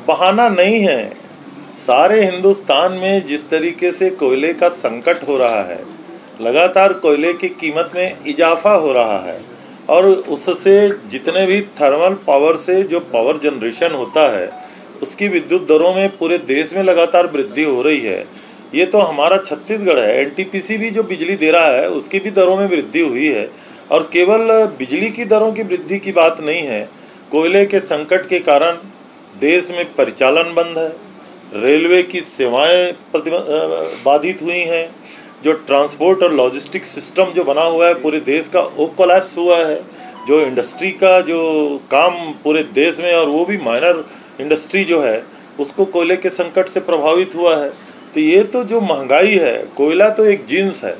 बहाना नहीं है। सारे हिंदुस्तान में जिस तरीके से कोयले का संकट हो रहा है, लगातार कोयले की कीमत में इजाफा हो रहा है और उससे जितने भी थर्मल पावर से जो पावर जनरेशन होता है उसकी विद्युत दरों में पूरे देश में लगातार वृद्धि हो रही है। ये तो हमारा छत्तीसगढ़ है, एनटीपीसी भी जो बिजली दे रहा है उसकी भी दरों में वृद्धि हुई है। और केवल बिजली की दरों की वृद्धि की बात नहीं है, कोयले के संकट के कारण देश में परिचालन बंद है, रेलवे की सेवाएं बाधित हुई हैं, जो ट्रांसपोर्ट और लॉजिस्टिक सिस्टम जो बना हुआ है पूरे देश का वो कोलैप्स हुआ है, जो इंडस्ट्री का जो काम पूरे देश में और वो भी माइनर इंडस्ट्री जो है उसको कोयले के संकट से प्रभावित हुआ है। तो ये तो जो महंगाई है, कोयला तो एक जिन्स है,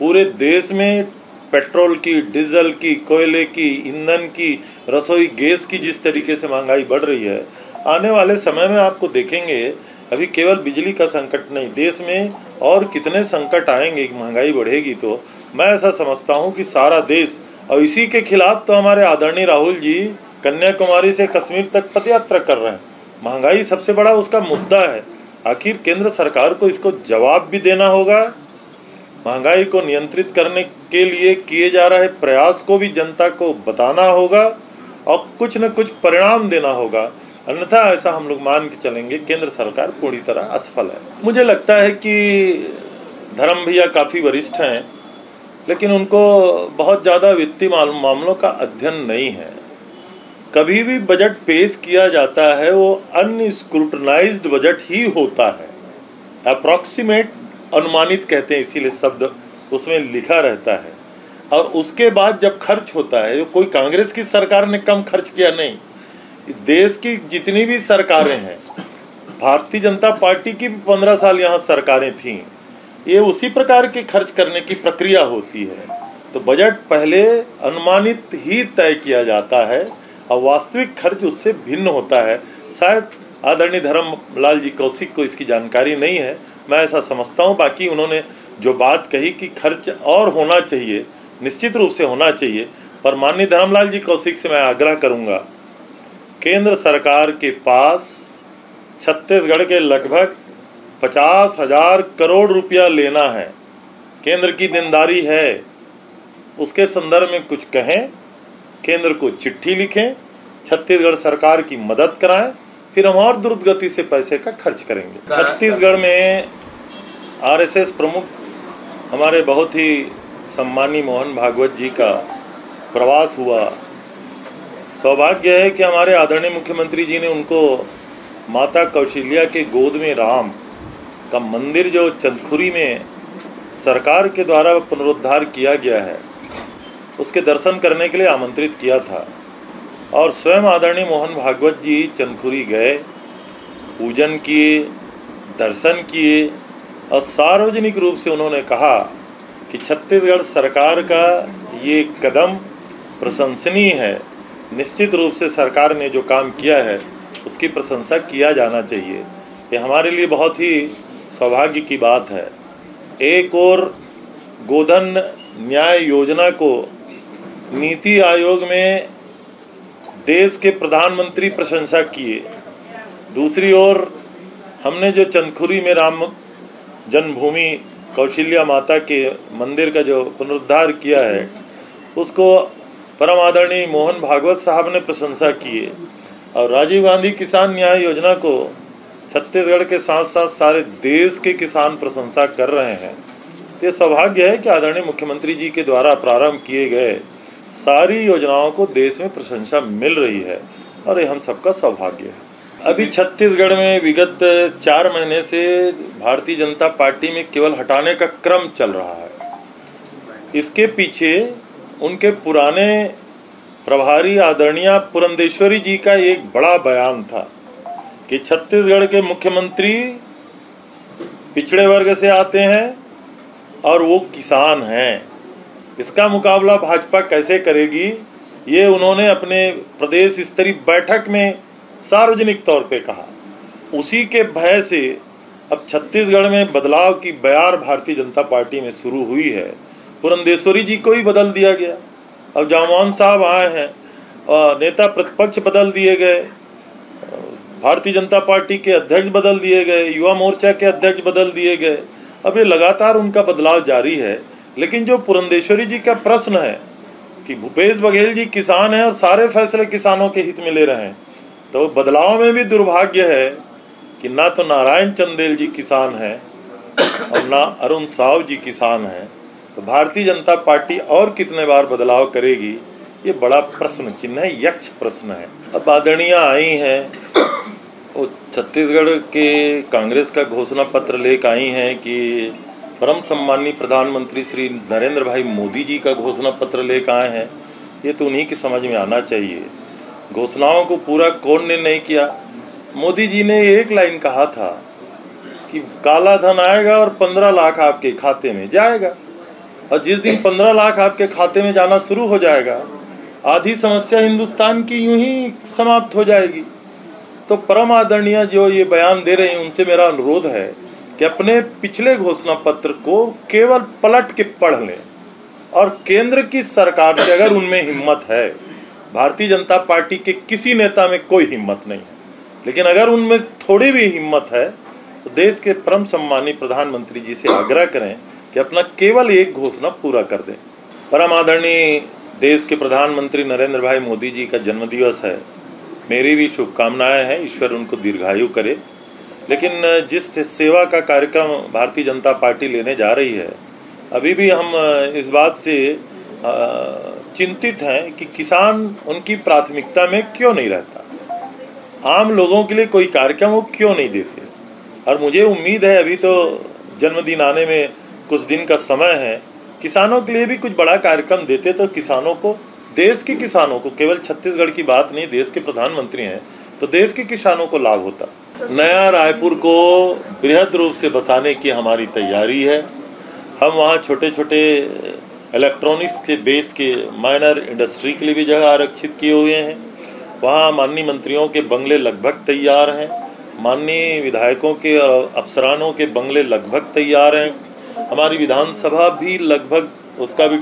पूरे देश में पेट्रोल की, डीजल की, कोयले की, ईंधन की, रसोई गैस की जिस तरीके से महंगाई बढ़ रही है, आने वाले समय में आपको देखेंगे अभी केवल बिजली का संकट नहीं, देश में और कितने संकट आएंगे, महंगाई बढ़ेगी। तो मैं ऐसा समझता हूँ कि सारा देश, और इसी के खिलाफ तो हमारे आदरणीय राहुल जी कन्याकुमारी से कश्मीर तक पदयात्रा कर रहे हैं। महंगाई सबसे बड़ा उसका मुद्दा है। आखिर केंद्र सरकार को इसको जवाब भी देना होगा, महंगाई को नियंत्रित करने के लिए किए जा रहे प्रयास को भी जनता को बताना होगा और कुछ न कुछ परिणाम देना होगा, अन्यथा ऐसा हम लोग मान के चलेंगे केंद्र सरकार पूरी तरह असफल है। मुझे लगता है कि धर्म भैया काफ़ी वरिष्ठ हैं, लेकिन उनको बहुत ज़्यादा वित्तीय मामलों का अध्ययन नहीं है। कभी भी बजट पेश किया जाता है वो अनस्क्रूटनाइज्ड बजट ही होता है, अप्रॉक्सीमेट, अनुमानित कहते हैं, इसीलिए शब्द उसमें लिखा रहता है। और उसके बाद जब खर्च होता है, कोई कांग्रेस की सरकार ने कम खर्च किया नहीं, देश की जितनी भी सरकारें हैं, भारतीय जनता पार्टी की 15 साल यहाँ सरकारें थीं, ये उसी प्रकार के खर्च करने की प्रक्रिया होती है। तो बजट पहले अनुमानित ही तय किया जाता है और वास्तविक खर्च उससे भिन्न होता है। शायद आदरणीय धर्मलाल जी कौशिक को इसकी जानकारी नहीं है, मैं ऐसा समझता हूँ। बाकी उन्होंने जो बात कही कि खर्च और होना चाहिए, निश्चित रूप से होना चाहिए, पर माननीय धर्मलाल जी कौशिक से मैं आग्रह करूँगा, केंद्र सरकार के पास छत्तीसगढ़ के लगभग 50,000 करोड़ रुपया लेना है, केंद्र की देनदारी है, उसके संदर्भ में कुछ कहें, केंद्र को चिट्ठी लिखें, छत्तीसगढ़ सरकार की मदद कराएं, फिर हम और द्रुत गति से पैसे का खर्च करेंगे। छत्तीसगढ़ में आरएसएस प्रमुख हमारे बहुत ही सम्मानी मोहन भागवत जी का प्रवास हुआ। सौभाग्य है कि हमारे आदरणीय मुख्यमंत्री जी ने उनको माता कौशल्या के गोद में राम का मंदिर जो चंदखुरी में सरकार के द्वारा पुनरुद्धार किया गया है, उसके दर्शन करने के लिए आमंत्रित किया था। और स्वयं आदरणीय मोहन भागवत जी चंदखुरी गए, पूजन किए, दर्शन किए और सार्वजनिक रूप से उन्होंने कहा कि छत्तीसगढ़ सरकार का ये कदम प्रशंसनीय है, निश्चित रूप से सरकार ने जो काम किया है उसकी प्रशंसा किया जाना चाहिए। ये हमारे लिए बहुत ही सौभाग्य की बात है। एक और गोधन न्याय योजना को नीति आयोग में देश के प्रधानमंत्री प्रशंसा किए, दूसरी ओर हमने जो चंदखुरी में राम जन्मभूमि कौशल्या माता के मंदिर का जो पुनरुद्धार किया है उसको परम आदरणीय मोहन भागवत साहब ने प्रशंसा की है। और राजीव गांधी किसान न्याय योजना को छत्तीसगढ़ के साथ साथ सारे देश के किसान प्रशंसा कर रहे हैं। ये सौभाग्य है कि आदरणीय मुख्यमंत्री जी के द्वारा प्रारंभ किए गए सारी योजनाओं को देश में प्रशंसा मिल रही है और ये हम सबका सौभाग्य है। अभी छत्तीसगढ़ में विगत 4 महीने से भारतीय जनता पार्टी में केवल हटाने का क्रम चल रहा है। इसके पीछे उनके पुराने प्रभारी आदरणीय पुरंदेश्वरी जी का एक बड़ा बयान था कि छत्तीसगढ़ के मुख्यमंत्री पिछड़े वर्ग से आते हैं और वो किसान हैं, इसका मुकाबला भाजपा कैसे करेगी, ये उन्होंने अपने प्रदेश स्तरीय बैठक में सार्वजनिक तौर पे कहा। उसी के भय से अब छत्तीसगढ़ में बदलाव की बयार भारतीय जनता पार्टी में शुरू हुई है। पुरंदेश्वरी जी को ही बदल दिया गया, अब जामोहन साहब आए हैं और नेता प्रतिपक्ष बदल दिए गए, भारतीय जनता पार्टी के अध्यक्ष बदल दिए गए, युवा मोर्चा के अध्यक्ष बदल दिए गए। अब ये लगातार उनका बदलाव जारी है। लेकिन जो पुरंदेश्वरी जी का प्रश्न है कि भूपेश बघेल जी किसान हैं और सारे फैसले किसानों के हित में ले रहे हैं, तो बदलाव में भी दुर्भाग्य है कि ना तो नारायण चंदेल जी किसान हैं और ना अरुण साव जी किसान हैं। तो भारतीय जनता पार्टी और कितने बार बदलाव करेगी, ये बड़ा प्रश्न चिन्ह है, यक्ष प्रश्न है। अब आदरणीय आई हैं, वो छत्तीसगढ़ के कांग्रेस का घोषणा पत्र लेकर आई हैं कि परम सम्मानीय प्रधानमंत्री श्री नरेंद्र भाई मोदी जी का घोषणा पत्र लेकर आए हैं। ये तो उन्हीं की समझ में आना चाहिए। घोषणाओं को पूरा कौन ने नहीं किया। मोदी जी ने एक लाइन कहा था कि काला धन आएगा और 15 लाख आपके खाते में जाएगा, और जिस दिन 15 लाख आपके खाते में जाना शुरू हो जाएगा, आधी समस्या हिंदुस्तान की यूं ही समाप्त हो जाएगी। तो परम आदरणीय जो ये बयान दे रहे हैं, उनसे मेरा अनुरोध है कि अपने पिछले घोषणा पत्र को केवल पलट के पढ़ लें, और केंद्र की सरकार से अगर उनमें हिम्मत है, भारतीय जनता पार्टी के किसी नेता में कोई हिम्मत नहीं है, लेकिन अगर उनमें थोड़ी भी हिम्मत है तो देश के परम सम्मानीय प्रधानमंत्री जी से आग्रह करें कि अपना केवल एक घोषणा पूरा कर दें। परम आदरणीय देश के प्रधानमंत्री नरेंद्र भाई मोदी जी का जन्मदिवस है। मेरी भी शुभकामनाएं हैं, ईश्वर उनको दीर्घायु करे। लेकिन जिस सेवा का कार्यक्रम भारतीय जनता पार्टी लेने जा रही है, अभी भी हम इस बात से चिंतित हैं कि किसान उनकी प्राथमिकता में क्यों नहीं रहता। आम लोगों के लिए कोई कार्यक्रम वो क्यों नहीं देते। और मुझे उम्मीद है, अभी तो जन्मदिन आने में कुछ दिन का समय है, किसानों के लिए भी कुछ बड़ा कार्यक्रम देते तो किसानों को, देश के किसानों को, केवल छत्तीसगढ़ की बात नहीं, देश के प्रधानमंत्री हैं तो देश के किसानों को लाभ होता। नया रायपुर को बृहद रूप से बसाने की हमारी तैयारी है। हम वहाँ छोटे छोटे इलेक्ट्रॉनिक्स के बेस के माइनर इंडस्ट्री के लिए भी जगह आरक्षित किए हुए हैं। वहाँ माननीय मंत्रियों के बंगले लगभग तैयार हैं, माननीय विधायकों के और अफसरानों के बंगले लगभग तैयार हैं। हमारी विधानसभा भी लगभग, उसका भी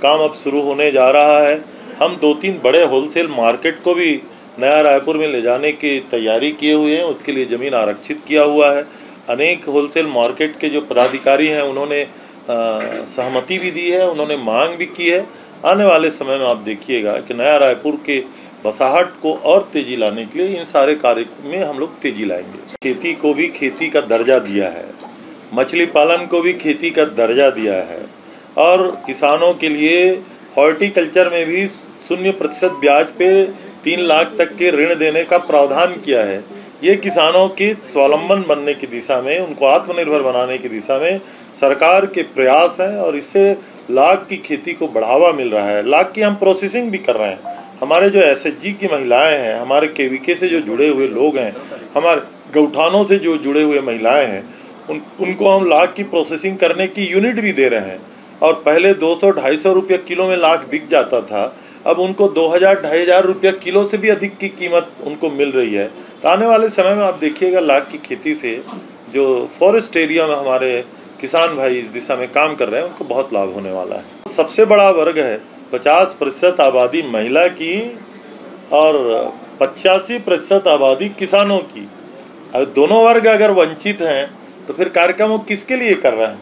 काम अब शुरू होने जा रहा है। हम 2-3 बड़े होलसेल मार्केट को भी नया रायपुर में ले जाने की तैयारी किए हुए हैं, उसके लिए ज़मीन आरक्षित किया हुआ है। अनेक होलसेल मार्केट के जो पदाधिकारी हैं उन्होंने सहमति भी दी है, उन्होंने मांग भी की है। आने वाले समय में आप देखिएगा कि नया रायपुर के बसाहट को और तेजी लाने के लिए इन सारे कार्य में हम लोग तेजी लाएंगे। खेती को भी खेती का दर्जा दिया है, मछली पालन को भी खेती का दर्जा दिया है, और किसानों के लिए हॉर्टिकल्चर में भी 0% ब्याज पे 3 लाख तक के ऋण देने का प्रावधान किया है। ये किसानों की स्वावलंबन बनने की दिशा में, उनको आत्मनिर्भर बनाने की दिशा में सरकार के प्रयास हैं, और इससे लाख की खेती को बढ़ावा मिल रहा है। लाख की हम प्रोसेसिंग भी कर रहे हैं। हमारे जो एसएचजी की महिलाएं हैं, हमारे केवीके से जो जुड़े हुए लोग हैं, हमारे गौठानों से जो जुड़े हुए महिलाएं हैं, उनको हम लाख की प्रोसेसिंग करने की यूनिट भी दे रहे हैं। और पहले 200-250 रुपये किलो में लाख बिक जाता था, अब उनको 2000-2500 रुपये किलो से भी अधिक की कीमत उनको मिल रही है। तो आने वाले समय में आप देखिएगा, लाख की खेती से जो फॉरेस्ट एरिया में हमारे किसान भाई इस दिशा में काम कर रहे हैं, उनको बहुत लाभ होने वाला है। सबसे बड़ा वर्ग है 50% आबादी महिला की और 85% आबादी किसानों की। अब दोनों वर्ग अगर वंचित हैं तो फिर कार्यक्रम वो किसके लिए कर रहे हैं।